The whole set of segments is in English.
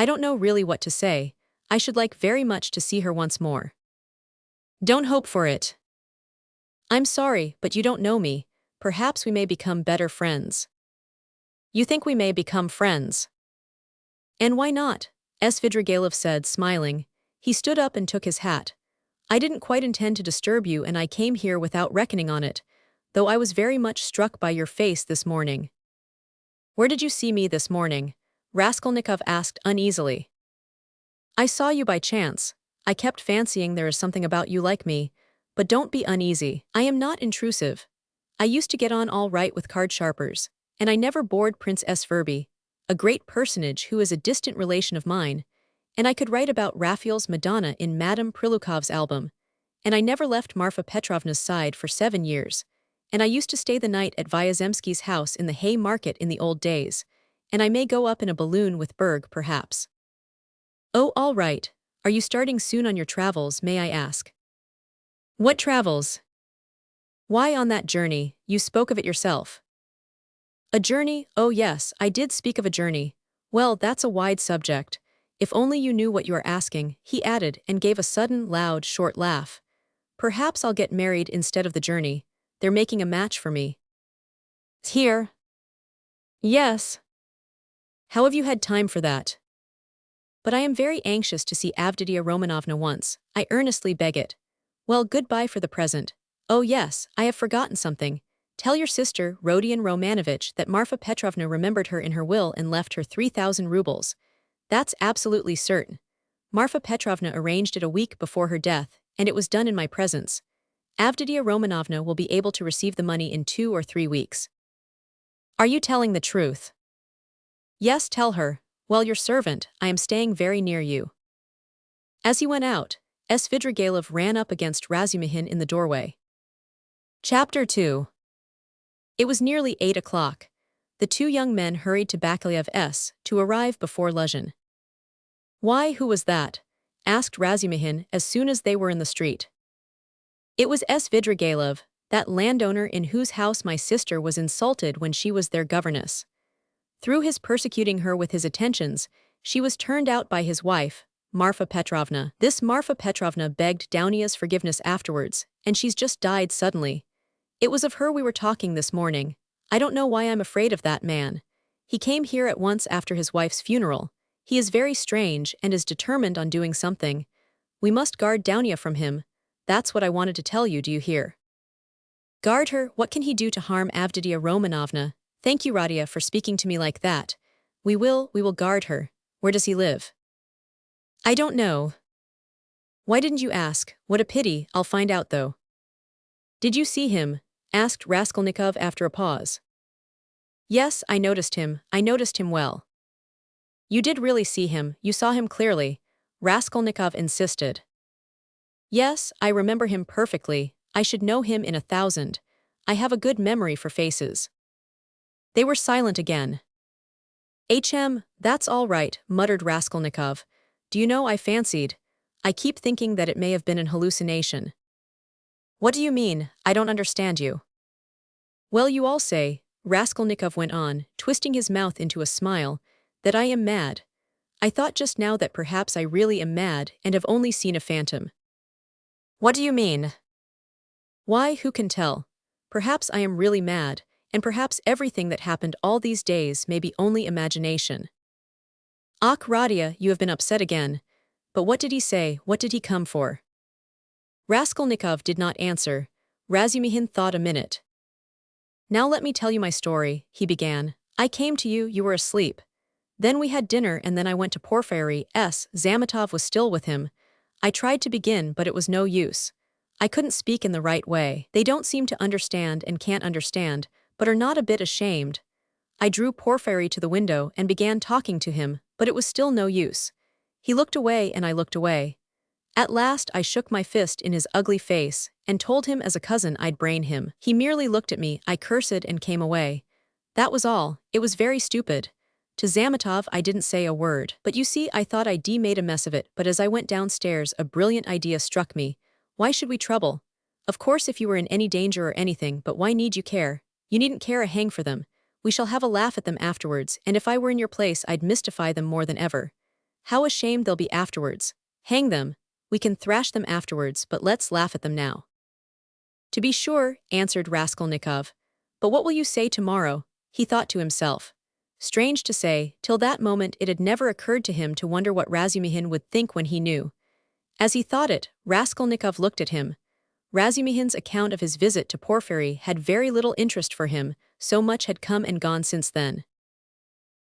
I don't know really what to say. I should like very much to see her once more. Don't hope for it. I'm sorry, but you don't know me. Perhaps we may become better friends. You think we may become friends? And why not? Svidrigailov said, smiling. He stood up and took his hat. I didn't quite intend to disturb you and I came here without reckoning on it, though I was very much struck by your face this morning. Where did you see me this morning? Raskolnikov asked uneasily. I saw you by chance. I kept fancying there is something about you like me, but don't be uneasy. I am not intrusive. I used to get on all right with card sharpers, and I never bored Prince Verby, a great personage who is a distant relation of mine, and I could write about Raphael's Madonna in Madame Prilukov's album, and I never left Marfa Petrovna's side for 7 years, and I used to stay the night at Vyazemsky's house in the Hay Market in the old days, and I may go up in a balloon with Berg, perhaps. Oh, all right. Are you starting soon on your travels, may I ask? What travels? Why, on that journey, you spoke of it yourself. A journey? Oh yes, I did speak of a journey. Well, that's a wide subject. If only you knew what you are asking, he added, and gave a sudden, loud, short laugh. Perhaps I'll get married instead of the journey. They're making a match for me. Here? Yes. How have you had time for that? But I am very anxious to see Avditia Romanovna once. I earnestly beg it. Well, goodbye for the present. Oh yes, I have forgotten something. Tell your sister, Rodion Romanovich, that Marfa Petrovna remembered her in her will and left her 3,000 rubles. That's absolutely certain. Marfa Petrovna arranged it a week before her death, and it was done in my presence. Avditia Romanovna will be able to receive the money in 2 or 3 weeks. Are you telling the truth? Yes, tell her. Well, your servant, I am staying very near you. As he went out, Svidrigailov ran up against Razumihin in the doorway. Chapter 2. It was nearly 8 o'clock. The two young men hurried to Bakaliev's to arrive before Luzhin. Why, who was that? Asked Razumihin as soon as they were in the street. It was Svidrigailov, that landowner in whose house my sister was insulted when she was their governess. Through his persecuting her with his attentions, she was turned out by his wife, Marfa Petrovna. This Marfa Petrovna begged Dounia's forgiveness afterwards, and she's just died suddenly. It was of her we were talking this morning. I don't know why I'm afraid of that man. He came here at once after his wife's funeral. He is very strange and is determined on doing something. We must guard Dounia from him. That's what I wanted to tell you, do you hear? Guard her? What can he do to harm Avditia Romanovna? Thank you, Radia, for speaking to me like that. We will guard her. Where does he live? I don't know. Why didn't you ask? What a pity, I'll find out though. Did you see him? Asked Raskolnikov after a pause. Yes, I noticed him well. You did really see him, you saw him clearly, Raskolnikov insisted. Yes, I remember him perfectly, I should know him in 1,000. I have a good memory for faces. They were silent again. That's all right, muttered Raskolnikov. Do you know, I keep thinking that it may have been an hallucination. What do you mean? I don't understand you. Well, you all say, Raskolnikov went on, twisting his mouth into a smile, that I am mad. I thought just now that perhaps I really am mad and have only seen a phantom. What do you mean? Why, who can tell? Perhaps I am really mad, and perhaps everything that happened all these days may be only imagination. Ach, Radia, you have been upset again. But what did he say? What did he come for? Raskolnikov did not answer. Razumihin thought a minute. Now let me tell you my story, he began. I came to you, you were asleep. Then we had dinner and then I went to Porfiry's. Zametov was still with him. I tried to begin, but it was no use. I couldn't speak in the right way. They don't seem to understand and can't understand, but are not a bit ashamed. I drew Porfiry to the window and began talking to him, but it was still no use. He looked away and I looked away. At last I shook my fist in his ugly face and told him as a cousin I'd brain him. He merely looked at me, I cursed and came away. That was all. It was very stupid. To Zametov I didn't say a word. But you see, I thought I'd made a mess of it, but as I went downstairs a brilliant idea struck me. Why should we trouble? Of course if you were in any danger or anything, but why need you care? You needn't care a hang for them. We shall have a laugh at them afterwards, and if I were in your place I'd mystify them more than ever. How ashamed they'll be afterwards. Hang them. We can thrash them afterwards, but let's laugh at them now. To be sure, answered Raskolnikov. But what will you say tomorrow? He thought to himself. Strange to say, till that moment it had never occurred to him to wonder what Razumihin would think when he knew. As he thought it, Raskolnikov looked at him. Razumihin's account of his visit to Porfiry had very little interest for him, so much had come and gone since then.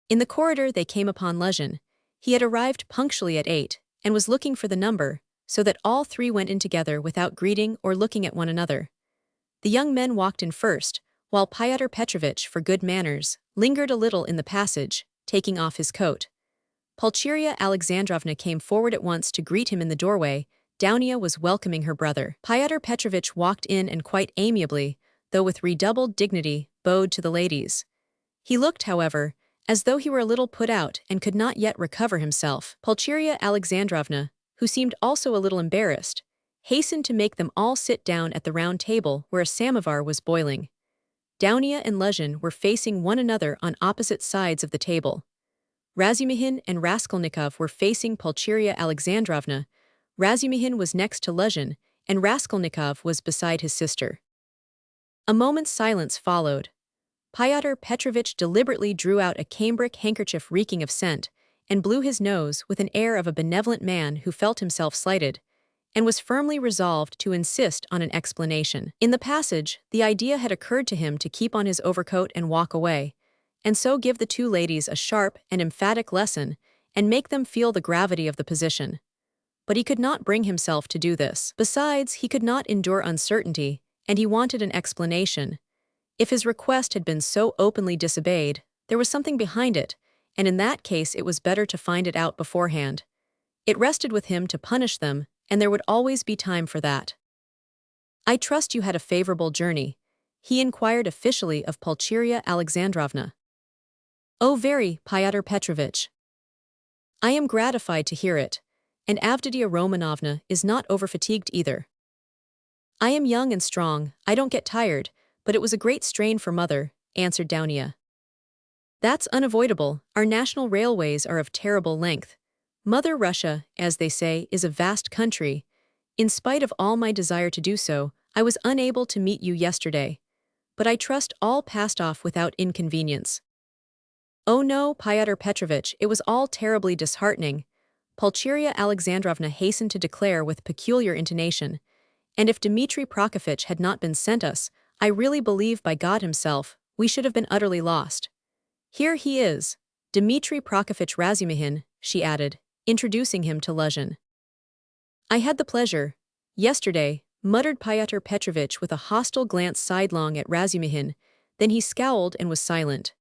In the corridor they came upon Luzhin. He had arrived punctually at 8, and was looking for the number, so that all three went in together without greeting or looking at one another. The young men walked in first, while Fyodor Petrovich, for good manners, lingered a little in the passage, taking off his coat. Pulcheria Alexandrovna came forward at once to greet him in the doorway. Dounia was welcoming her brother. Fyodor Petrovich walked in and quite amiably, though with redoubled dignity, bowed to the ladies. He looked, however, as though he were a little put out and could not yet recover himself. Pulcheria Alexandrovna, who seemed also a little embarrassed, hastened to make them all sit down at the round table where a samovar was boiling. Dounia and Luzhin were facing one another on opposite sides of the table. Razumihin and Raskolnikov were facing Pulcheria Alexandrovna. Razumihin was next to Luzhin, and Raskolnikov was beside his sister. A moment's silence followed. Fyodor Petrovich deliberately drew out a cambric handkerchief reeking of scent, and blew his nose with an air of a benevolent man who felt himself slighted, and was firmly resolved to insist on an explanation. In the passage, the idea had occurred to him to keep on his overcoat and walk away, and so give the two ladies a sharp and emphatic lesson, and make them feel the gravity of the position. But he could not bring himself to do this. Besides, he could not endure uncertainty, and he wanted an explanation. If his request had been so openly disobeyed, there was something behind it, and in that case it was better to find it out beforehand. It rested with him to punish them, and there would always be time for that. I trust you had a favorable journey, he inquired officially of Pulcheria Alexandrovna. Oh, very, Fyodor Petrovich. I am gratified to hear it, and Avditia Romanovna is not overfatigued either. I am young and strong, I don't get tired, but it was a great strain for Mother, answered Dounia. That's unavoidable, our national railways are of terrible length. Mother Russia, as they say, is a vast country. In spite of all my desire to do so, I was unable to meet you yesterday. But I trust all passed off without inconvenience. Oh no, Fyodor Petrovich, it was all terribly disheartening, Pulcheria Alexandrovna hastened to declare with peculiar intonation. And if Dmitri Prokofitch had not been sent us, I really believe by God himself, we should have been utterly lost. Here he is, Dmitri Prokofitch Razumihin, she added, introducing him to Luzhin. I had the pleasure, yesterday, muttered Fyodor Petrovich with a hostile glance sidelong at Razumihin, then he scowled and was silent.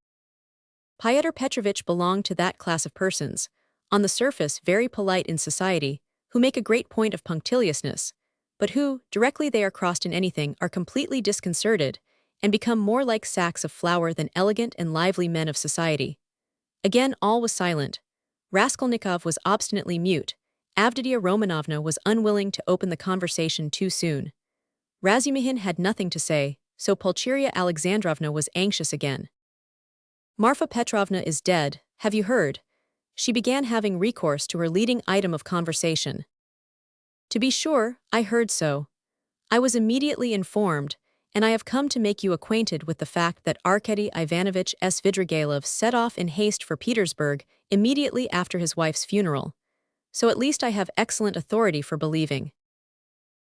Fyodor Petrovich belonged to that class of persons, on the surface very polite in society, who make a great point of punctiliousness, but who, directly they are crossed in anything, are completely disconcerted, and become more like sacks of flour than elegant and lively men of society. Again all was silent. Raskolnikov was obstinately mute. Avditia Romanovna was unwilling to open the conversation too soon. Razumihin had nothing to say, so Pulcheria Alexandrovna was anxious again. Marfa Petrovna is dead, have you heard? She began having recourse to her leading item of conversation. To be sure, I heard so. I was immediately informed, and I have come to make you acquainted with the fact that Arkady Ivanovich Svidrigailov set off in haste for Petersburg immediately after his wife's funeral. So at least I have excellent authority for believing.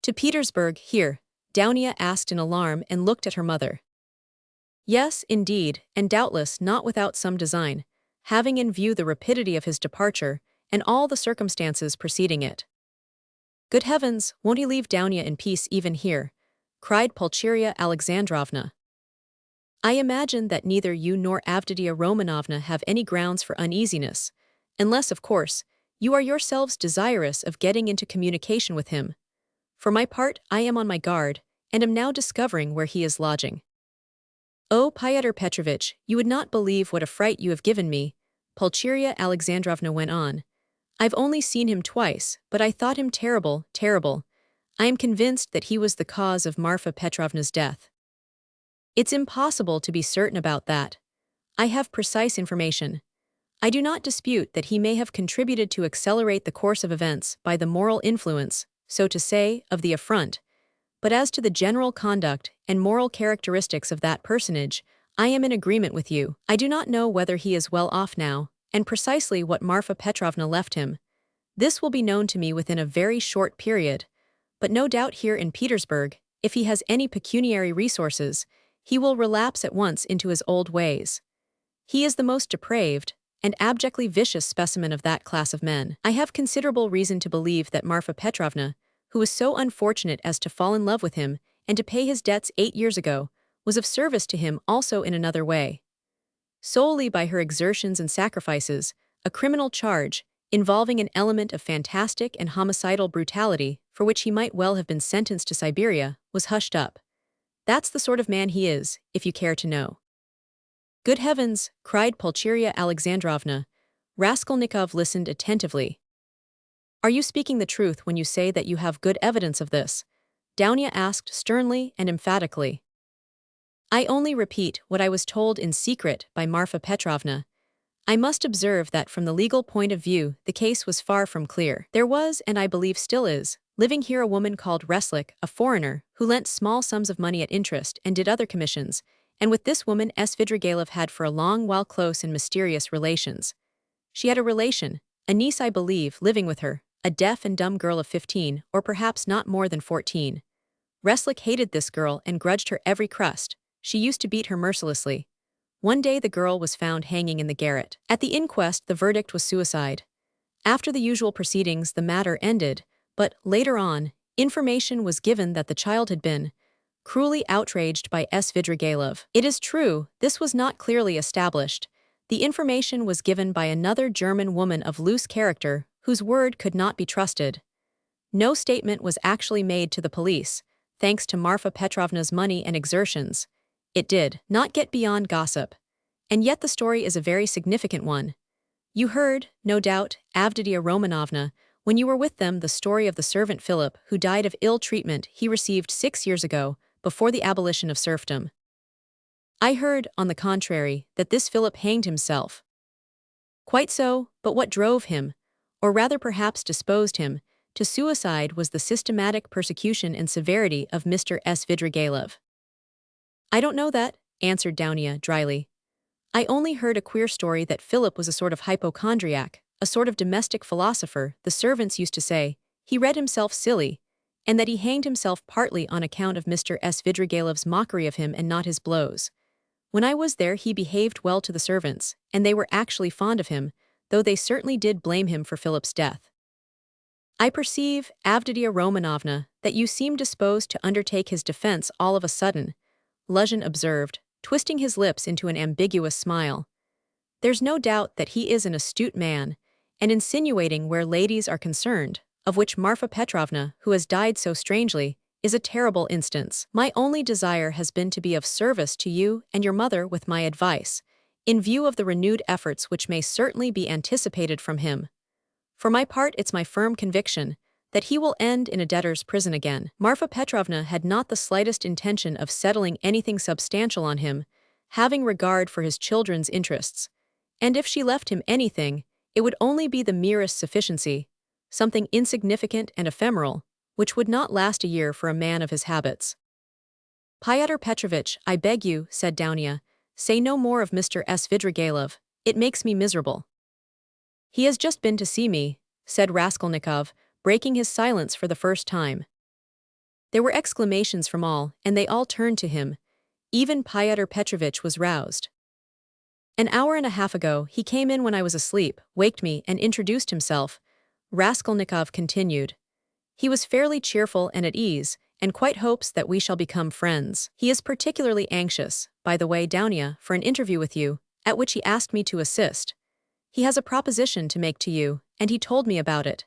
To Petersburg, here, Dounia asked in alarm and looked at her mother. Yes, indeed, and doubtless not without some design, having in view the rapidity of his departure and all the circumstances preceding it. Good heavens, won't he leave Dounia in peace even here? Cried Pulcheria Alexandrovna. I imagine that neither you nor Avditia Romanovna have any grounds for uneasiness, unless, of course, you are yourselves desirous of getting into communication with him. For my part, I am on my guard, and am now discovering where he is lodging. Oh, Fyodor Petrovich, you would not believe what a fright you have given me, Pulcheria Alexandrovna went on. I've only seen him twice, but I thought him terrible, terrible. I am convinced that he was the cause of Marfa Petrovna's death. It's impossible to be certain about that. I have precise information. I do not dispute that he may have contributed to accelerate the course of events by the moral influence, so to say, of the affront, but as to the general conduct and moral characteristics of that personage, I am in agreement with you. I do not know whether he is well off now, and precisely what Marfa Petrovna left him. This will be known to me within a very short period, but no doubt here in Petersburg, if he has any pecuniary resources, he will relapse at once into his old ways. He is the most depraved and abjectly vicious specimen of that class of men. I have considerable reason to believe that Marfa Petrovna, who was so unfortunate as to fall in love with him and to pay his debts 8 years ago, was of service to him also in another way. Solely by her exertions and sacrifices, a criminal charge, involving an element of fantastic and homicidal brutality for which he might well have been sentenced to Siberia, was hushed up. That's the sort of man he is, if you care to know. Good heavens, cried Pulcheria Alexandrovna. Raskolnikov listened attentively. Are you speaking the truth when you say that you have good evidence of this? Dounia asked sternly and emphatically. I only repeat what I was told in secret by Marfa Petrovna. I must observe that from the legal point of view, the case was far from clear. There was, and I believe still is, living here a woman called Reslik, a foreigner, who lent small sums of money at interest and did other commissions, and with this woman Svidrigailov had for a long while close and mysterious relations. She had a relation, a niece I believe, living with her, a deaf and dumb girl of 15, or perhaps not more than 14. Reslik hated this girl and grudged her every crust. She used to beat her mercilessly. One day the girl was found hanging in the garret. At the inquest the verdict was suicide. After the usual proceedings the matter ended, but, later on, information was given that the child had been cruelly outraged by Svidrigailov. It is true, this was not clearly established. The information was given by another German woman of loose character, whose word could not be trusted. No statement was actually made to the police, thanks to Marfa Petrovna's money and exertions. It did not get beyond gossip. And yet the story is a very significant one. You heard, no doubt, Avditia Romanovna, when you were with them, the story of the servant Philip who died of ill treatment he received 6 years ago, before the abolition of serfdom. I heard, on the contrary, that this Philip hanged himself. Quite so, but what drove him, or rather perhaps disposed him, to suicide was the systematic persecution and severity of Mr. Svidrigailov. I don't know that, answered Dounia dryly. I only heard a queer story that Philip was a sort of hypochondriac, a sort of domestic philosopher, the servants used to say. He read himself silly, and that he hanged himself partly on account of Mr. Svidrigailov's mockery of him and not his blows. When I was there he behaved well to the servants, and they were actually fond of him, though they certainly did blame him for Philip's death. I perceive, Avditia Romanovna, that you seem disposed to undertake his defense all of a sudden, Luzhin observed, twisting his lips into an ambiguous smile. There's no doubt that he is an astute man, and insinuating where ladies are concerned, of which Marfa Petrovna, who has died so strangely, is a terrible instance. My only desire has been to be of service to you and your mother with my advice, in view of the renewed efforts which may certainly be anticipated from him. For my part, it's my firm conviction that he will end in a debtor's prison again. Marfa Petrovna had not the slightest intention of settling anything substantial on him, having regard for his children's interests, and if she left him anything, it would only be the merest sufficiency, something insignificant and ephemeral, which would not last a year for a man of his habits. Fyodor Petrovich, I beg you, said Dounia, say no more of Mr. Svidrigailov. It makes me miserable. He has just been to see me, said Raskolnikov, breaking his silence for the first time. There were exclamations from all, and they all turned to him. Even Fyodor Petrovich was roused. An hour and a half ago, he came in when I was asleep, waked me, and introduced himself, Raskolnikov continued. He was fairly cheerful and at ease, and quite hopes that we shall become friends. He is particularly anxious, by the way, Dounia, for an interview with you, at which he asked me to assist. He has a proposition to make to you, and he told me about it.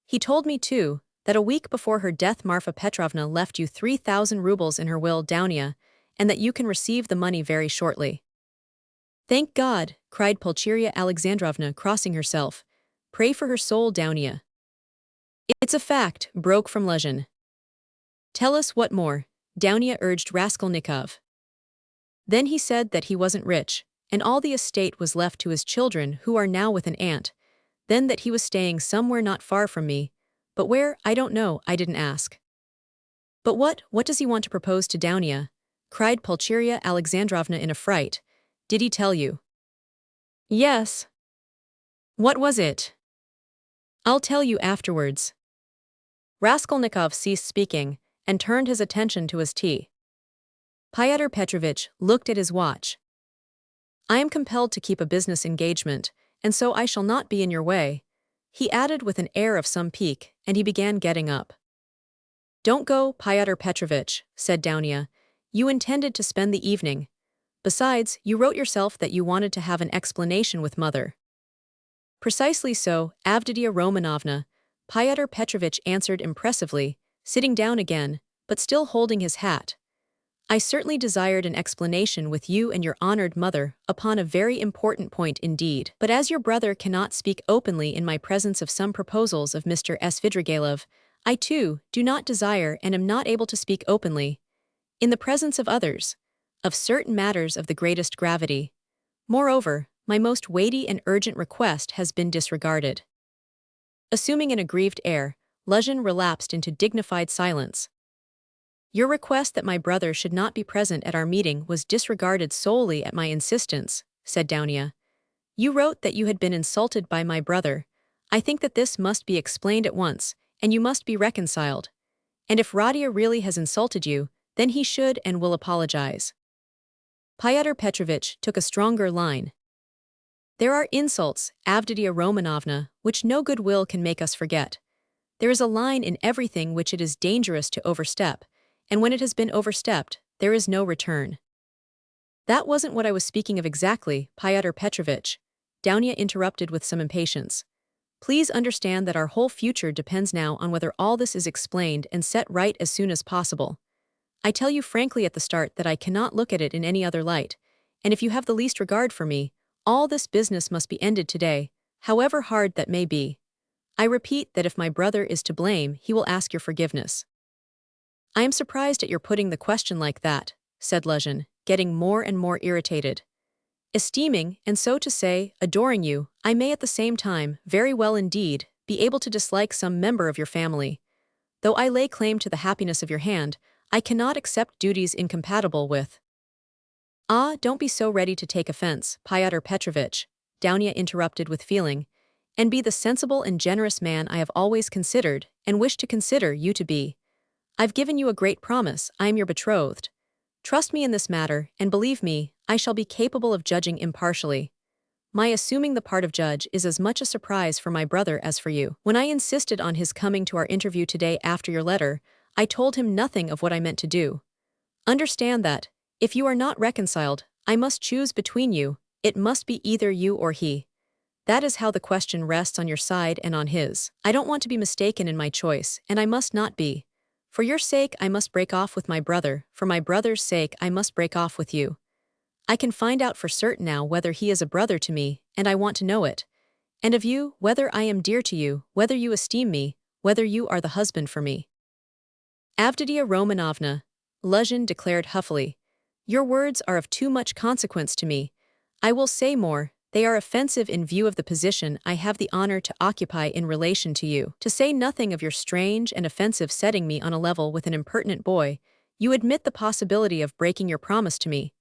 He told me, too, that a week before her death Marfa Petrovna left you 3,000 rubles in her will, Dounia, and that you can receive the money very shortly. Thank God, cried Pulcheria Alexandrovna, crossing herself. Pray for her soul, Dounia. It's a fact, broke from Luzhin. Tell us what more, Dounia urged Raskolnikov. Then he said that he wasn't rich, and all the estate was left to his children who are now with an aunt, then that he was staying somewhere not far from me, but where, I don't know, I didn't ask. But what does he want to propose to Dounia? Cried Pulcheria Alexandrovna in a fright. Did he tell you? Yes. What was it? I'll tell you afterwards. Raskolnikov ceased speaking, and turned his attention to his tea. Fyodor Petrovich looked at his watch. I am compelled to keep a business engagement, and so I shall not be in your way, he added with an air of some pique, and he began getting up. Don't go, Fyodor Petrovich, said Dounia. You intended to spend the evening. Besides, you wrote yourself that you wanted to have an explanation with mother. Precisely so, Avditia Romanovna, Fyodor Petrovich answered impressively, sitting down again, but still holding his hat. I certainly desired an explanation with you and your honored mother upon a very important point indeed. But as your brother cannot speak openly in my presence of some proposals of Mr. Svidrigailov, I too do not desire and am not able to speak openly, in the presence of others, of certain matters of the greatest gravity. Moreover, my most weighty and urgent request has been disregarded. Assuming an aggrieved air, Luzhin relapsed into dignified silence. Your request that my brother should not be present at our meeting was disregarded solely at my insistence, said Dounia. You wrote that you had been insulted by my brother. I think that this must be explained at once, and you must be reconciled. And if Radia really has insulted you, then he should and will apologize. Fyodor Petrovich took a stronger line. There are insults, Avditia Romanovna, which no good will can make us forget. There is a line in everything which it is dangerous to overstep, and when it has been overstepped, there is no return. That wasn't what I was speaking of exactly, Fyodor Petrovich, Dounia interrupted with some impatience. Please understand that our whole future depends now on whether all this is explained and set right as soon as possible. I tell you frankly at the start that I cannot look at it in any other light, and if you have the least regard for me, all this business must be ended today, however hard that may be. I repeat that if my brother is to blame, he will ask your forgiveness. I am surprised at your putting the question like that, said Luzhin, getting more and more irritated. Esteeming, and so to say, adoring you, I may at the same time, very well indeed, be able to dislike some member of your family. Though I lay claim to the happiness of your hand, I cannot accept duties incompatible with. Ah, don't be so ready to take offense, Fyodor Petrovich, Dounia interrupted with feeling, and be the sensible and generous man I have always considered, and wish to consider you to be. I've given you a great promise, I am your betrothed. Trust me in this matter, and believe me, I shall be capable of judging impartially. My assuming the part of judge is as much a surprise for my brother as for you. When I insisted on his coming to our interview today after your letter, I told him nothing of what I meant to do. Understand that, if you are not reconciled, I must choose between you, it must be either you or he. That is how the question rests on your side and on his. I don't want to be mistaken in my choice, and I must not be. For your sake I must break off with my brother, for my brother's sake I must break off with you. I can find out for certain now whether he is a brother to me, and I want to know it. And of you, whether I am dear to you, whether you esteem me, whether you are the husband for me. Avditia Romanovna, Luzhin declared huffily, your words are of too much consequence to me. I will say more, they are offensive in view of the position I have the honor to occupy in relation to you. To say nothing of your strange and offensive setting me on a level with an impertinent boy, you admit the possibility of breaking your promise to me.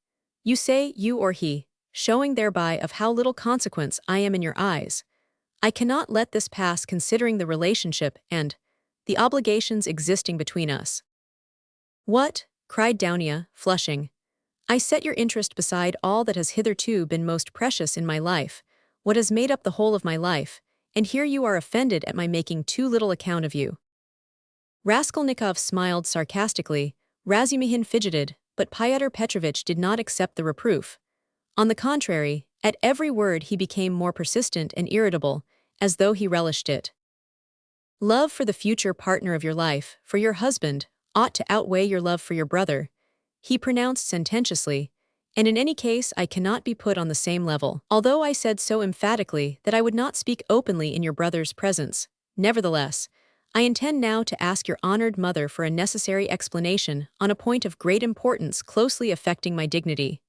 You say you or he, showing thereby of how little consequence I am in your eyes. I cannot let this pass considering the relationship and the obligations existing between us. What? Cried Dounia, flushing. I set your interest beside all that has hitherto been most precious in my life, what has made up the whole of my life, and here you are offended at my making too little account of you. Raskolnikov smiled sarcastically, Razumihin fidgeted, but Fyodor Petrovich did not accept the reproof. On the contrary, at every word he became more persistent and irritable, as though he relished it. Love for the future partner of your life, for your husband, ought to outweigh your love for your brother, he pronounced sententiously, and in any case I cannot be put on the same level. Although I said so emphatically that I would not speak openly in your brother's presence, nevertheless, I intend now to ask your honored mother for a necessary explanation on a point of great importance closely affecting my dignity.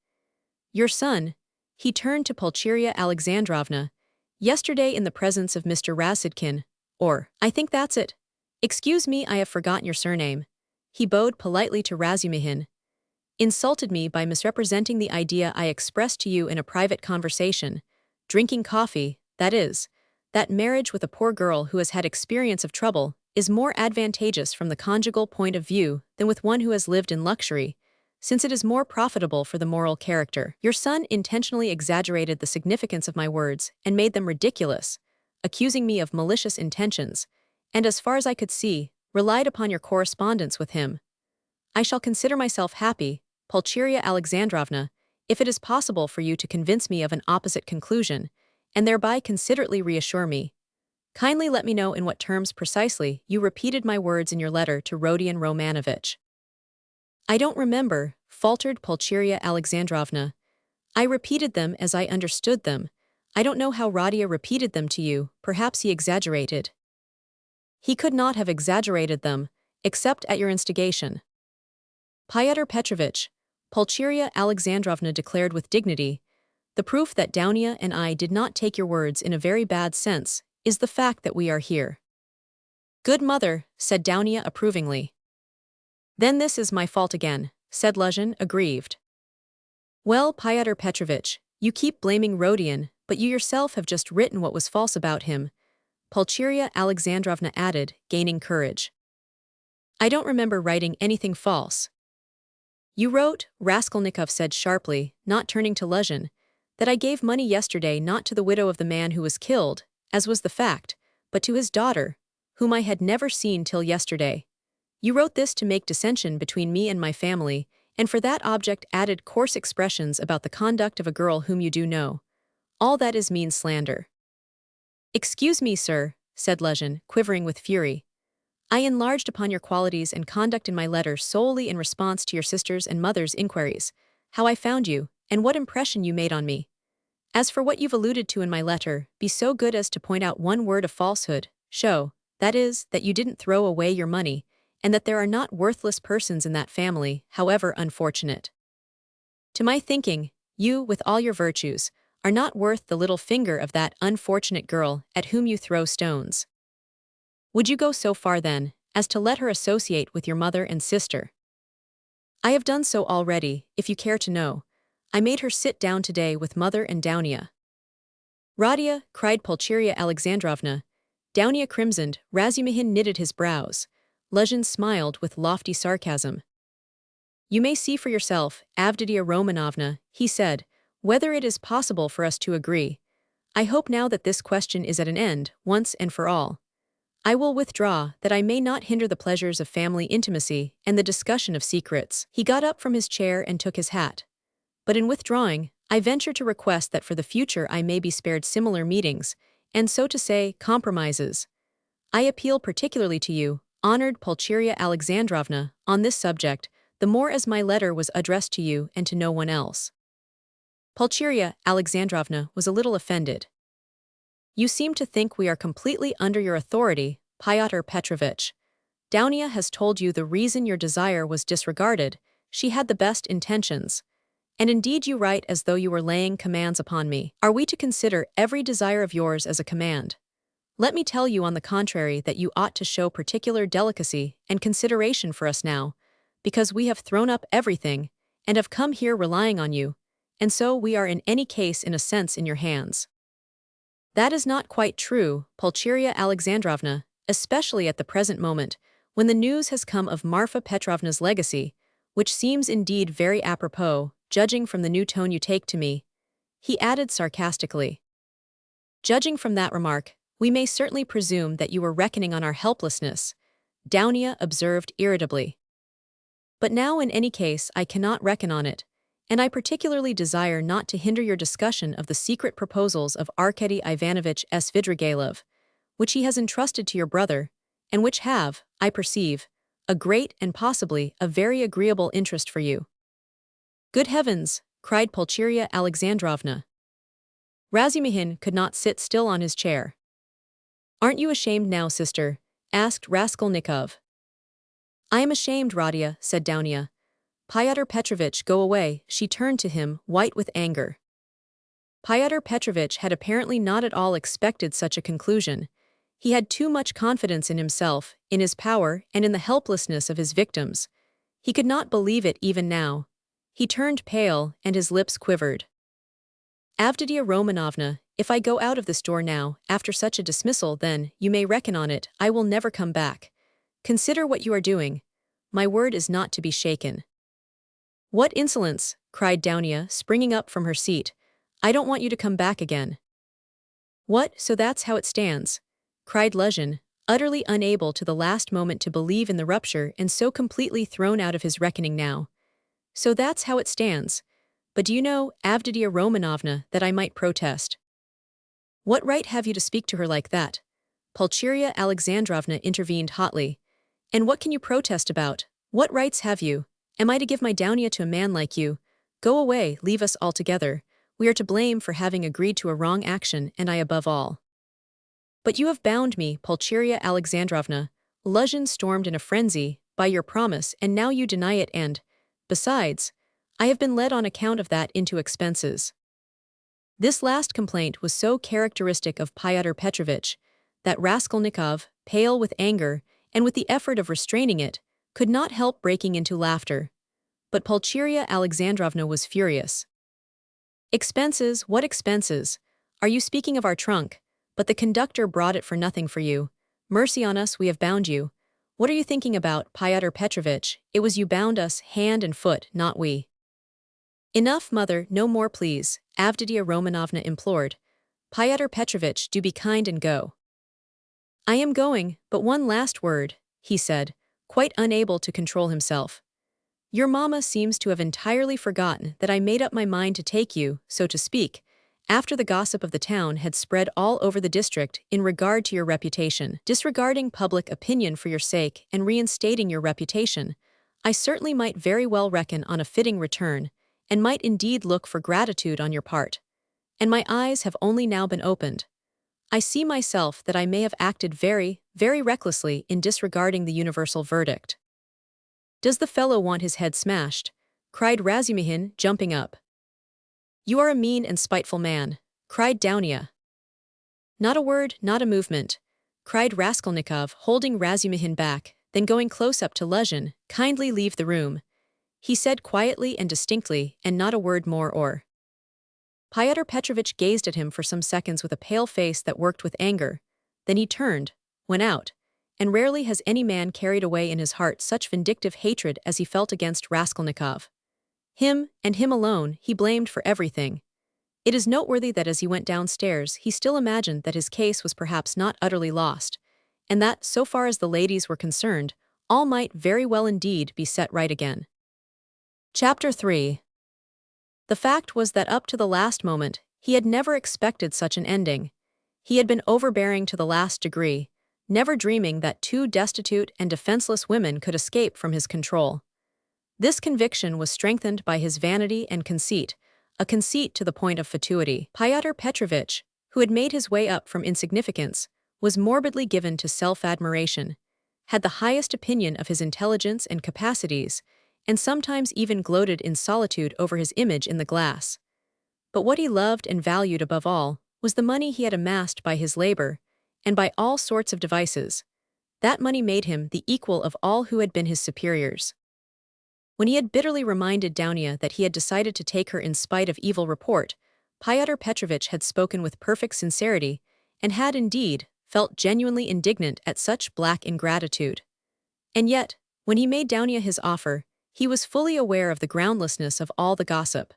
Your son, He turned to Pulcheria Alexandrovna. Yesterday in the presence of Mr. Razsidkin, or, I think that's it. Excuse me, I have forgotten your surname. He bowed politely to Razumihin. Insulted me by misrepresenting the idea I expressed to you in a private conversation. Drinking coffee, that is. That marriage with a poor girl who has had experience of trouble is more advantageous from the conjugal point of view than with one who has lived in luxury, since it is more profitable for the moral character. Your son intentionally exaggerated the significance of my words and made them ridiculous, accusing me of malicious intentions, and as far as I could see, relied upon your correspondence with him. I shall consider myself happy, Pulcheria Alexandrovna, if it is possible for you to convince me of an opposite conclusion, and thereby considerately reassure me. Kindly let me know in what terms precisely you repeated my words in your letter to Rodion Romanovich. I don't remember, faltered Pulcheria Alexandrovna. I repeated them as I understood them. I don't know how Radia repeated them to you, perhaps he exaggerated. He could not have exaggerated them, except at your instigation. Fyodor Petrovich, Pulcheria Alexandrovna declared with dignity, the proof that Dounia and I did not take your words in a very bad sense is the fact that we are here. Good mother, said Dounia approvingly. Then this is my fault again, said Luzhin, aggrieved. Well, Fyodor Petrovich, you keep blaming Rodion, but you yourself have just written what was false about him, Pulcheria Alexandrovna added, gaining courage. I don't remember writing anything false. You wrote, Raskolnikov said sharply, not turning to Luzhin, that I gave money yesterday not to the widow of the man who was killed, as was the fact, but to his daughter, whom I had never seen till yesterday. You wrote this to make dissension between me and my family, and for that object added coarse expressions about the conduct of a girl whom you do know. All that is mean slander. Excuse me, sir, said Luzhin, quivering with fury. I enlarged upon your qualities and conduct in my letter solely in response to your sister's and mother's inquiries, how I found you, and what impression you made on me. As for what you've alluded to in my letter, be so good as to point out one word of falsehood, show, that is, that you didn't throw away your money, and that there are not worthless persons in that family, however unfortunate. To my thinking, you, with all your virtues, are not worth the little finger of that unfortunate girl at whom you throw stones. Would you go so far, then, as to let her associate with your mother and sister? I have done so already, if you care to know. I made her sit down today with mother and Dounia. Radia, cried Pulcheria Alexandrovna. Dounia crimsoned, Razumihin knitted his brows. Luzhin smiled with lofty sarcasm. You may see for yourself, Avditia Romanovna, he said, whether it is possible for us to agree. I hope now that this question is at an end, once and for all. I will withdraw, that I may not hinder the pleasures of family intimacy and the discussion of secrets. He got up from his chair and took his hat. But in withdrawing, I venture to request that for the future I may be spared similar meetings, and so to say, compromises. I appeal particularly to you, honored Pulcheria Alexandrovna, on this subject, the more as my letter was addressed to you and to no one else. Pulcheria Alexandrovna was a little offended. You seem to think we are completely under your authority, Fyodor Petrovich. Dounia has told you the reason your desire was disregarded, she had the best intentions. And indeed you write as though you were laying commands upon me. Are we to consider every desire of yours as a command? Let me tell you on the contrary that you ought to show particular delicacy and consideration for us now, because we have thrown up everything, and have come here relying on you, and so we are in any case in a sense in your hands. That is not quite true, Pulcheria Alexandrovna, especially at the present moment, when the news has come of Marfa Petrovna's legacy, which seems indeed very apropos, judging from the new tone you take to me, he added sarcastically. Judging from that remark, we may certainly presume that you were reckoning on our helplessness, Dounia observed irritably. But now in any case I cannot reckon on it, and I particularly desire not to hinder your discussion of the secret proposals of Arkady Ivanovich Svidrigailov, which he has entrusted to your brother, and which have, I perceive, a great and possibly a very agreeable interest for you. Good heavens, cried Pulcheria Alexandrovna. Razumihin could not sit still on his chair. Aren't you ashamed now, sister? Asked Raskolnikov. I am ashamed, Radia, said Dounia. Fyodor Petrovich, go away, she turned to him, white with anger. Fyodor Petrovich had apparently not at all expected such a conclusion. He had too much confidence in himself, in his power, and in the helplessness of his victims. He could not believe it even now. He turned pale, and his lips quivered. Avditia Romanovna, if I go out of this door now, after such a dismissal, then, you may reckon on it, I will never come back. Consider what you are doing. My word is not to be shaken. What insolence, cried Dounia, springing up from her seat. I don't want you to come back again. What, so that's how it stands? Cried Luzhin, utterly unable to the last moment to believe in the rupture and so completely thrown out of his reckoning now. So that's how it stands. But do you know, Avditia Romanovna, that I might protest? What right have you to speak to her like that? Pulcheria Alexandrovna intervened hotly. And what can you protest about? What rights have you? Am I to give my Dounia to a man like you? Go away, leave us altogether. We are to blame for having agreed to a wrong action, and I above all. But you have bound me, Pulcheria Alexandrovna. Luzhin stormed in a frenzy, by your promise, and now you deny it and, besides, I have been led on account of that into expenses. This last complaint was so characteristic of Fyodor Petrovich that Raskolnikov, pale with anger, and with the effort of restraining it, could not help breaking into laughter. But Pulcheria Alexandrovna was furious. Expenses, what expenses? Are you speaking of our trunk? But the conductor brought it for nothing for you. Mercy on us, we have bound you. What are you thinking about, Fyodor Petrovich? It was you bound us, hand and foot, not we. Enough, mother, no more please, Avditia Romanovna implored. Fyodor Petrovich, do be kind and go. I am going, but one last word, he said, quite unable to control himself. Your mamma seems to have entirely forgotten that I made up my mind to take you, so to speak, after the gossip of the town had spread all over the district in regard to your reputation. Disregarding public opinion for your sake and reinstating your reputation, I certainly might very well reckon on a fitting return, and might indeed look for gratitude on your part. And my eyes have only now been opened. I see myself that I may have acted very, very recklessly in disregarding the universal verdict. Does the fellow want his head smashed? Cried Razumihin, jumping up. You are a mean and spiteful man, cried Dounia. Not a word, not a movement, cried Raskolnikov, holding Razumihin back, then going close up to Luzhin. Kindly leave the room, he said quietly and distinctly, and not a word more or. Fyodor Petrovich gazed at him for some seconds with a pale face that worked with anger. Then he turned, went out, and rarely has any man carried away in his heart such vindictive hatred as he felt against Raskolnikov. Him, and him alone, he blamed for everything. It is noteworthy that as he went downstairs he still imagined that his case was perhaps not utterly lost, and that, so far as the ladies were concerned, all might very well indeed be set right again. Chapter 3. The fact was that up to the last moment, he had never expected such an ending. He had been overbearing to the last degree, never dreaming that two destitute and defenseless women could escape from his control. This conviction was strengthened by his vanity and conceit, a conceit to the point of fatuity. Fyodor Petrovich, who had made his way up from insignificance, was morbidly given to self-admiration, had the highest opinion of his intelligence and capacities, and sometimes even gloated in solitude over his image in the glass. But what he loved and valued above all was the money he had amassed by his labor, and by all sorts of devices. That money made him the equal of all who had been his superiors. When he had bitterly reminded Dounia that he had decided to take her in spite of evil report, Fyodor Petrovich had spoken with perfect sincerity, and had indeed felt genuinely indignant at such black ingratitude. And yet, when he made Dounia his offer, he was fully aware of the groundlessness of all the gossip.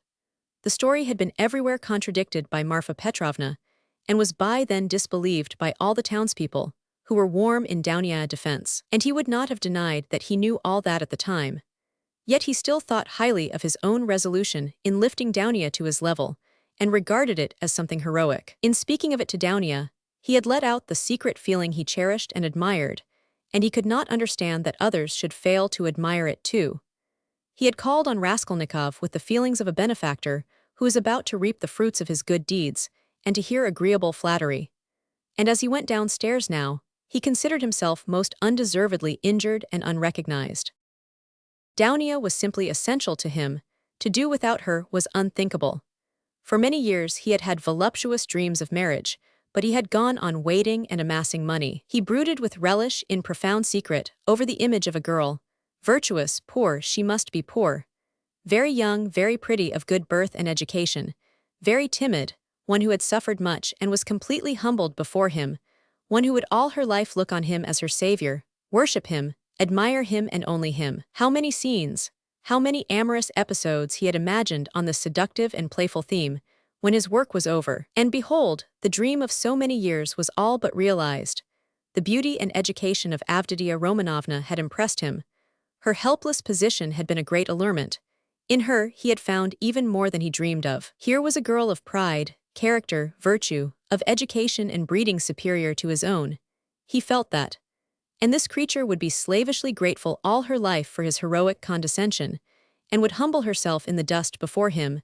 The story had been everywhere contradicted by Marfa Petrovna, and was by then disbelieved by all the townspeople, who were warm in Dounia's defense. And he would not have denied that he knew all that at the time. Yet he still thought highly of his own resolution in lifting Dounia to his level, and regarded it as something heroic. In speaking of it to Dounia, he had let out the secret feeling he cherished and admired, and he could not understand that others should fail to admire it too. He had called on Raskolnikov with the feelings of a benefactor who is about to reap the fruits of his good deeds, and to hear agreeable flattery. And as he went downstairs now, he considered himself most undeservedly injured and unrecognized. Dounia was simply essential to him. To do without her was unthinkable. For many years he had had voluptuous dreams of marriage, but he had gone on waiting and amassing money. He brooded with relish in profound secret over the image of a girl. Virtuous, poor, she must be poor. Very young, very pretty, of good birth and education. Very timid, one who had suffered much and was completely humbled before him, one who would all her life look on him as her savior, worship him, admire him and only him. How many scenes, how many amorous episodes he had imagined on this seductive and playful theme, when his work was over. And behold, the dream of so many years was all but realized. The beauty and education of Avditia Romanovna had impressed him. Her helpless position had been a great allurement. In her, he had found even more than he dreamed of. Here was a girl of pride, character, virtue, of education and breeding superior to his own. He felt that. And this creature would be slavishly grateful all her life for his heroic condescension, and would humble herself in the dust before him,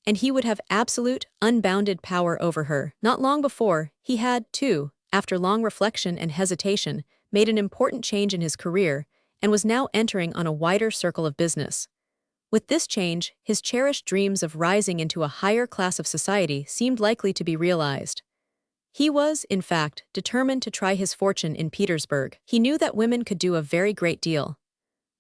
and he would have absolute, unbounded power over her. Not long before, he had, too, after long reflection and hesitation, made an important change in his career, and was now entering on a wider circle of business. With this change, his cherished dreams of rising into a higher class of society seemed likely to be realized. He was, in fact, determined to try his fortune in Petersburg. He knew that women could do a very great deal.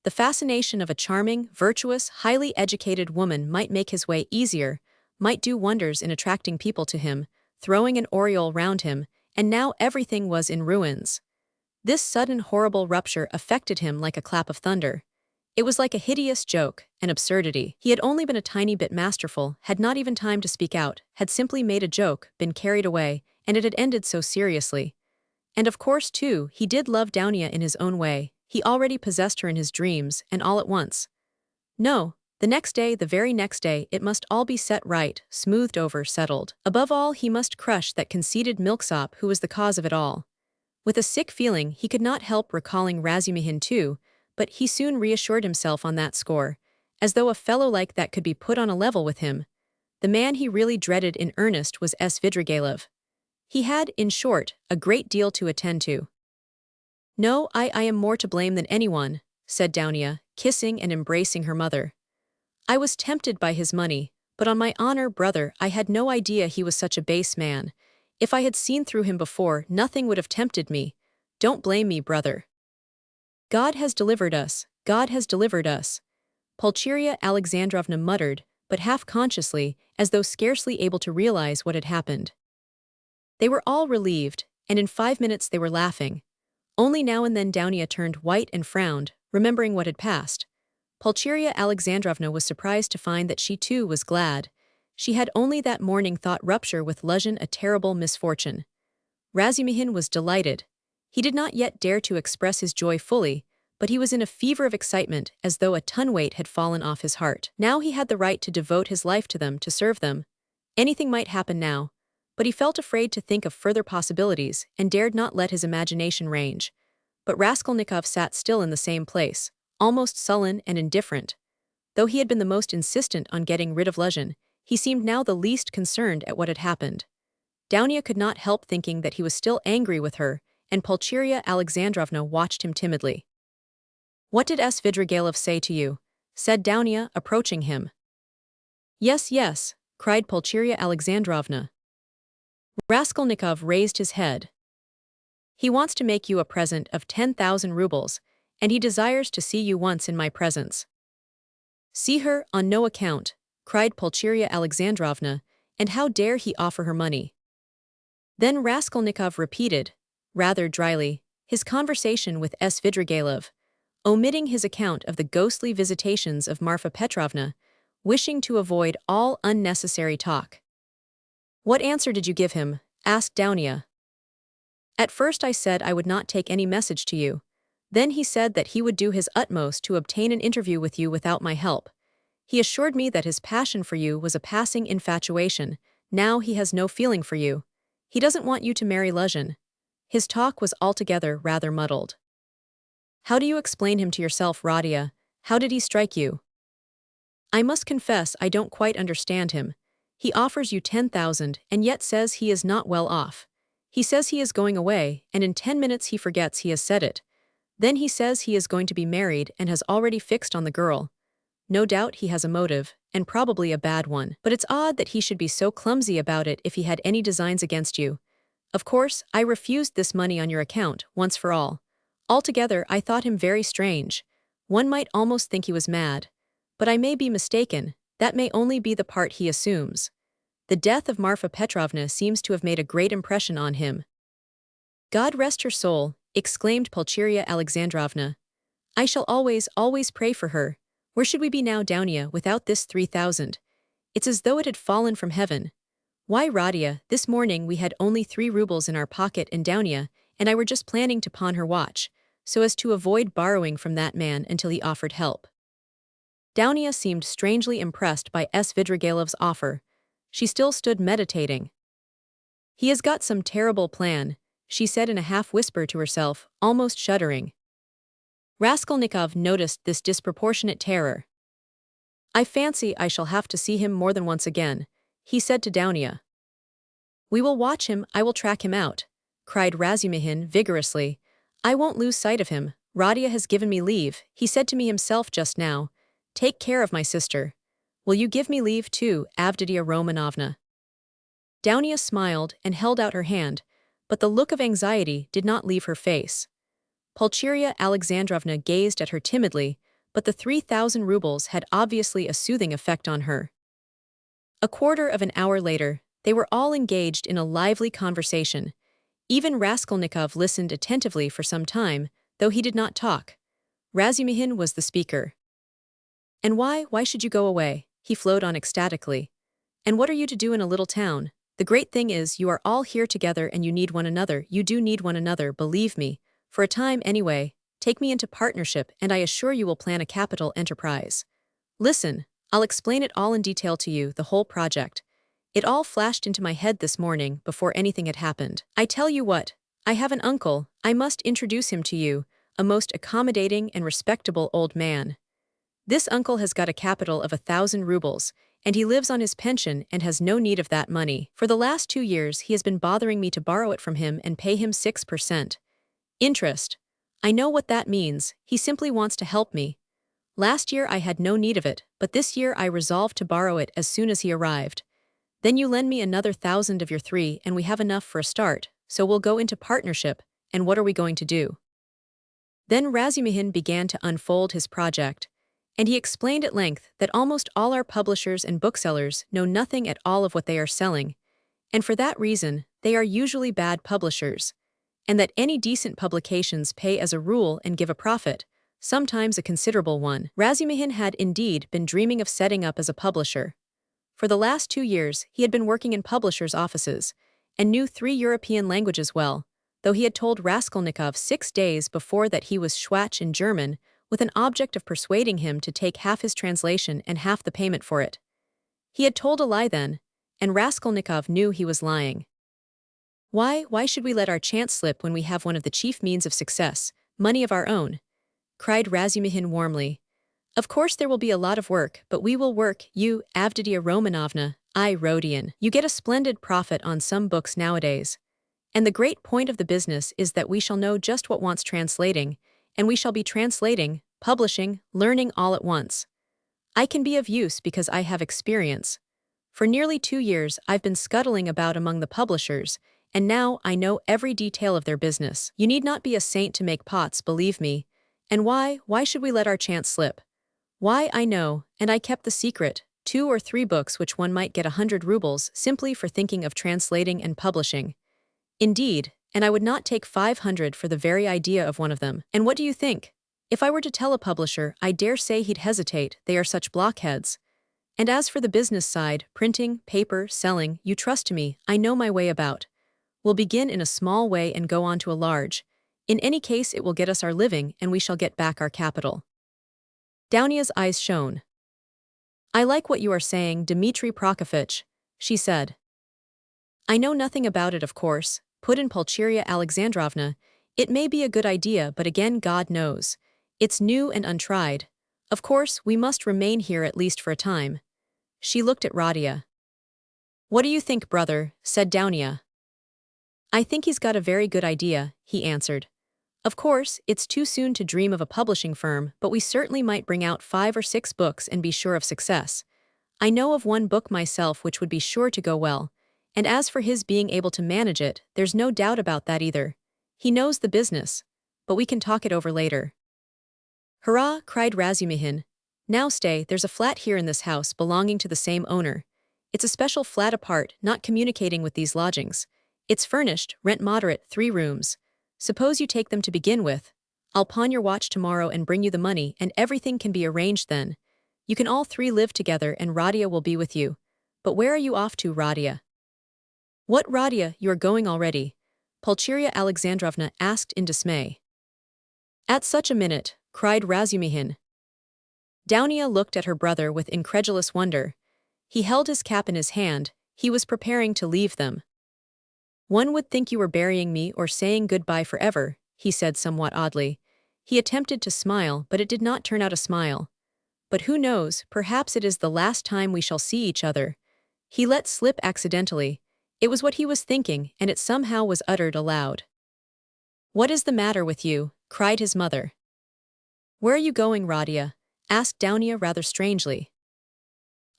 The fascination of a charming, virtuous, highly educated woman might make his way easier, might do wonders in attracting people to him, throwing an aureole round him, and now everything was in ruins. This sudden horrible rupture affected him like a clap of thunder. It was like a hideous joke, an absurdity. He had only been a tiny bit masterful, had not even time to speak out, had simply made a joke, been carried away, and it had ended so seriously. And of course, too, he did love Dounia in his own way. He already possessed her in his dreams, and all at once. No, the next day, the very next day, it must all be set right, smoothed over, settled. Above all, he must crush that conceited milksop who was the cause of it all. With a sick feeling, he could not help recalling Razumihin too, but he soon reassured himself on that score, as though a fellow like that could be put on a level with him. The man he really dreaded in earnest was Svidrigailov. He had, in short, a great deal to attend to. "No, I am more to blame than anyone," said Dounia, kissing and embracing her mother. "I was tempted by his money, but on my honor, brother, I had no idea he was such a base man. If I had seen through him before, nothing would have tempted me. Don't blame me, brother. God has delivered us, God has delivered us," Pulcheria Alexandrovna muttered, but half-consciously, as though scarcely able to realize what had happened. They were all relieved, and in 5 minutes they were laughing. Only now and then Dounia turned white and frowned, remembering what had passed. Pulcheria Alexandrovna was surprised to find that she too was glad. She had only that morning thought rupture with Luzhin a terrible misfortune. Razumihin was delighted. He did not yet dare to express his joy fully, but he was in a fever of excitement as though a ton-weight had fallen off his heart. Now he had the right to devote his life to them, to serve them. Anything might happen now, but he felt afraid to think of further possibilities and dared not let his imagination range. But Raskolnikov sat still in the same place, almost sullen and indifferent. Though he had been the most insistent on getting rid of Luzhin, he seemed now the least concerned at what had happened. Dounia could not help thinking that he was still angry with her, and Pulcheria Alexandrovna watched him timidly. "What did Svidrigailov say to you?" said Dounia, approaching him. "Yes, yes," cried Pulcheria Alexandrovna. Raskolnikov raised his head. "He wants to make you a present of 10,000 rubles, and he desires to see you once in my presence." "See her, on no account," cried Pulcheria Alexandrovna, "and how dare he offer her money?" Then Raskolnikov repeated, rather dryly, his conversation with Svidrigailov, omitting his account of the ghostly visitations of Marfa Petrovna, wishing to avoid all unnecessary talk. "What answer did you give him?" asked Dounia. "At first I said I would not take any message to you. Then he said that he would do his utmost to obtain an interview with you without my help. He assured me that his passion for you was a passing infatuation. Now he has no feeling for you. He doesn't want you to marry Luzhin." His talk was altogether rather muddled. "How do you explain him to yourself, Radia? How did he strike you?" "I must confess I don't quite understand him. He offers you 10,000 and yet says he is not well off. He says he is going away, and in 10 minutes he forgets he has said it. Then he says he is going to be married and has already fixed on the girl. no doubt he has a motive, and probably a bad one. But it's odd that he should be so clumsy about it if he had any designs against you. Of course, I refused this money on your account, once for all. Altogether, I thought him very strange. One might almost think he was mad. But I may be mistaken, that may only be the part he assumes. The death of Marfa Petrovna seems to have made a great impression on him. God rest her soul, exclaimed Pulcheria Alexandrovna. I shall always, always pray for her. Where should we be now, Dounia, without this 3,000? It's as though it had fallen from heaven. Why, Radia, this morning we had only 3 rubles in our pocket in Dounia, and I were just planning to pawn her watch, so as to avoid borrowing from that man until he offered help. Dounia seemed strangely impressed by Svidrigailev's offer. She still stood meditating. He has got some terrible plan, she said in a half-whisper to herself, almost shuddering. Raskolnikov noticed this disproportionate terror. I fancy I shall have to see him more than once again, he said to Dounia. We will watch him, I will track him out, cried Razumihin vigorously. I won't lose sight of him, Radia has given me leave, he said to me himself just now. Take care of my sister. Will you give me leave too, Avditia Romanovna? Dounia smiled and held out her hand, but the look of anxiety did not leave her face. Pulcheria Alexandrovna gazed at her timidly, but the 3,000 rubles had obviously a soothing effect on her. A quarter of an hour later, they were all engaged in a lively conversation. Even Raskolnikov listened attentively for some time, though he did not talk. Razumihin was the speaker. And why should you go away? He flowed on ecstatically. And what are you to do in a little town? The great thing is you are all here together and you need one another. You do need one another, believe me. For a time anyway, take me into partnership and I assure you will plan a capital enterprise. Listen, I'll explain it all in detail to you, the whole project. It all flashed into my head this morning before anything had happened. I tell you what, I have an uncle, I must introduce him to you, a most accommodating and respectable old man. This uncle has got a capital of 1,000 rubles, and he lives on his pension and has no need of that money. For the last 2 years he has been bothering me to borrow it from him and pay him 6%. Interest. I know what that means, he simply wants to help me. Last year I had no need of it, but this year I resolved to borrow it as soon as he arrived. Then you lend me another 1,000 of your 3 and we have enough for a start, so we'll go into partnership, and what are we going to do? Then Razumihin began to unfold his project, and he explained at length that almost all our publishers and booksellers know nothing at all of what they are selling, and for that reason, they are usually bad publishers, and that any decent publications pay as a rule and give a profit, sometimes a considerable one. Razumihin had indeed been dreaming of setting up as a publisher. For the last 2 years, he had been working in publishers' offices, and knew 3 European languages well, though he had told Raskolnikov 6 days before that he was Schwach in German, with an object of persuading him to take half his translation and half the payment for it. He had told a lie then, and Raskolnikov knew he was lying. Why should we let our chance slip when we have one of the chief means of success, money of our own? Cried Razumihin warmly. Of course there will be a lot of work, but we will work, you, Avditia Romanovna, I, Rodion. You get a splendid profit on some books nowadays. And the great point of the business is that we shall know just what wants translating, and we shall be translating, publishing, learning all at once. I can be of use because I have experience. For nearly 2 years I've been scuttling about among the publishers, and now I know every detail of their business. You need not be a saint to make pots, believe me. And why should we let our chance slip? Why, I know, and I kept the secret, 2 or 3 books which one might get 100 rubles simply for thinking of translating and publishing. Indeed, and I would not take 500 for the very idea of one of them. And what do you think? If I were to tell a publisher, I dare say he'd hesitate, they are such blockheads. And as for the business side, printing, paper, selling, you trust to me, I know my way about. We'll begin in a small way and go on to a large. In any case it will get us our living and we shall get back our capital. Dounia's eyes shone. I like what you are saying, Dmitri Prokofitch, she said. I know nothing about it, of course, put in Pulcheria Alexandrovna. It may be a good idea, but again God knows. It's new and untried. Of course, we must remain here at least for a time. She looked at Radia. What do you think, brother? Said Dounia. I think he's got a very good idea, he answered. Of course, it's too soon to dream of a publishing firm, but we certainly might bring out 5 or 6 books and be sure of success. I know of one book myself which would be sure to go well, and as for his being able to manage it, there's no doubt about that either. He knows the business, but we can talk it over later. Hurrah, cried Razumihin. Now stay, there's a flat here in this house belonging to the same owner. It's a special flat apart, not communicating with these lodgings. It's furnished, rent moderate, 3 rooms. Suppose you take them to begin with. I'll pawn your watch tomorrow and bring you the money, and everything can be arranged then. You can all 3 live together and Radia will be with you. But where are you off to, Radia? What, Radia, you are going already? Pulcheria Alexandrovna asked in dismay. At such a minute, cried Razumihin. Downia looked at her brother with incredulous wonder. He held his cap in his hand, he was preparing to leave them. One would think you were burying me or saying goodbye forever, he said somewhat oddly. He attempted to smile, but it did not turn out a smile. But who knows, perhaps it is the last time we shall see each other. He let slip accidentally. It was what he was thinking, and it somehow was uttered aloud. What is the matter with you? Cried his mother. Where are you going, Radia? Asked Downia rather strangely.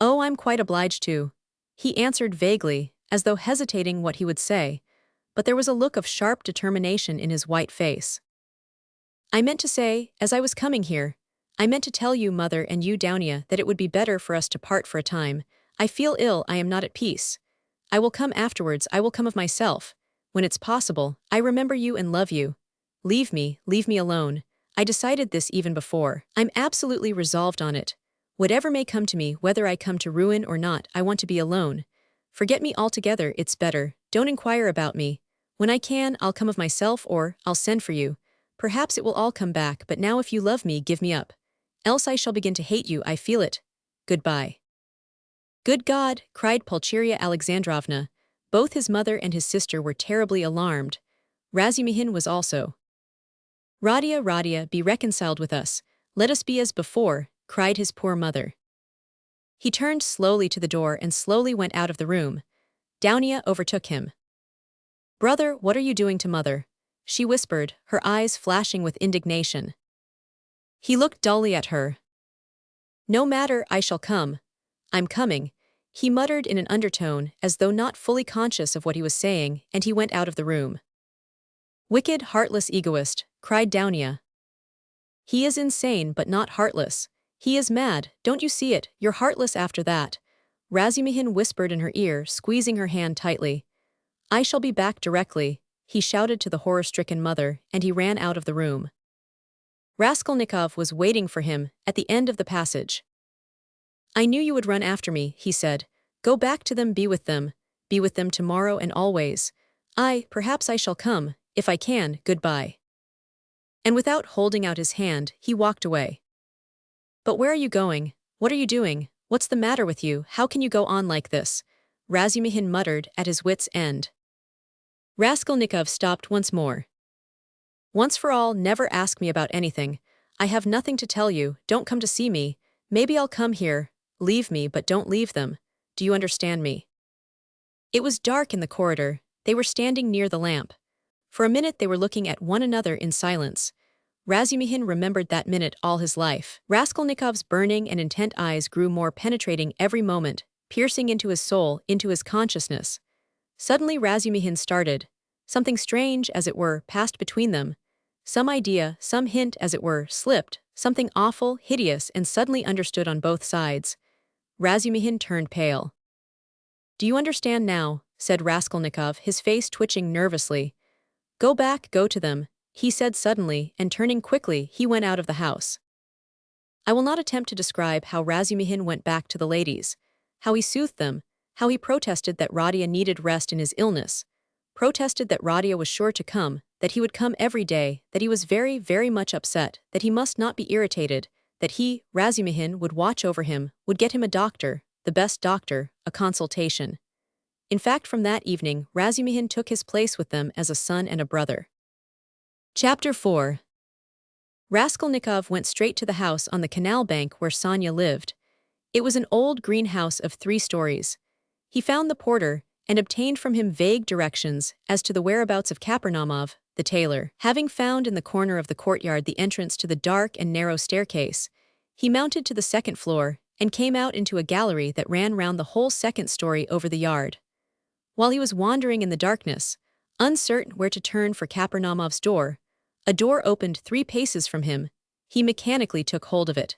Oh, I'm quite obliged to. He answered vaguely, as though hesitating what he would say, but there was a look of sharp determination in his white face. I meant to say, as I was coming here, I meant to tell you, mother, and you, Downia, that it would be better for us to part for a time. I feel ill, I am not at peace. I will come afterwards, I will come of myself. When it's possible, I remember you and love you. Leave me alone. I decided this even before. I'm absolutely resolved on it. Whatever may come to me, whether I come to ruin or not, I want to be alone. Forget me altogether, it's better. Don't inquire about me. When I can, I'll come of myself or I'll send for you. Perhaps it will all come back, but now if you love me, give me up. Else I shall begin to hate you, I feel it. Goodbye. Good God, cried Pulcheria Alexandrovna. Both his mother and his sister were terribly alarmed. Razumihin was also. Radia, Radia, be reconciled with us. Let us be as before, cried his poor mother. He turned slowly to the door and slowly went out of the room. Downia overtook him. Brother, what are you doing to mother? She whispered, her eyes flashing with indignation. He looked dully at her. No matter, I shall come. I'm coming, he muttered in an undertone, as though not fully conscious of what he was saying, and he went out of the room. Wicked, heartless egoist, cried Downia. He is insane but not heartless. He is mad, don't you see it? You're heartless after that. Razumihin whispered in her ear, squeezing her hand tightly. I shall be back directly, he shouted to the horror-stricken mother, and he ran out of the room. Raskolnikov was waiting for him at the end of the passage. I knew you would run after me, he said. Go back to them, be with them tomorrow and always. Perhaps I shall come, if I can, goodbye. And without holding out his hand, he walked away. But where are you going? What are you doing? What's the matter with you? How can you go on like this? Razumihin muttered, at his wits' end. Raskolnikov stopped once more. Once for all, never ask me about anything. I have nothing to tell you, don't come to see me. Maybe I'll come here. Leave me, but don't leave them. Do you understand me? It was dark in the corridor. They were standing near the lamp. For a minute they were looking at one another in silence. Razumihin remembered that minute all his life. Raskolnikov's burning and intent eyes grew more penetrating every moment, piercing into his soul, into his consciousness. Suddenly Razumihin started. Something strange, as it were, passed between them. Some idea, some hint, as it were, slipped, something awful, hideous, and suddenly understood on both sides. Razumihin turned pale. Do you understand now? Said Raskolnikov, his face twitching nervously. Go back, go to them, he said suddenly, and turning quickly, he went out of the house. I will not attempt to describe how Razumihin went back to the ladies, how he soothed them, how he protested that Radia needed rest in his illness, protested that Radia was sure to come, that he would come every day, that he was very, very much upset, that he must not be irritated, that he, Razumihin, would watch over him, would get him a doctor, the best doctor, a consultation. In fact, from that evening, Razumihin took his place with them as a son and a brother. Chapter 4. Raskolnikov went straight to the house on the canal bank where Sonya lived. It was an old green house of 3 stories. He found the porter, and obtained from him vague directions as to the whereabouts of Kapernaumov, the tailor. Having found in the corner of the courtyard the entrance to the dark and narrow staircase, he mounted to the second floor and came out into a gallery that ran round the whole second story over the yard. While he was wandering in the darkness, uncertain where to turn for Kapernamov's door, a door opened 3 paces from him. He mechanically took hold of it.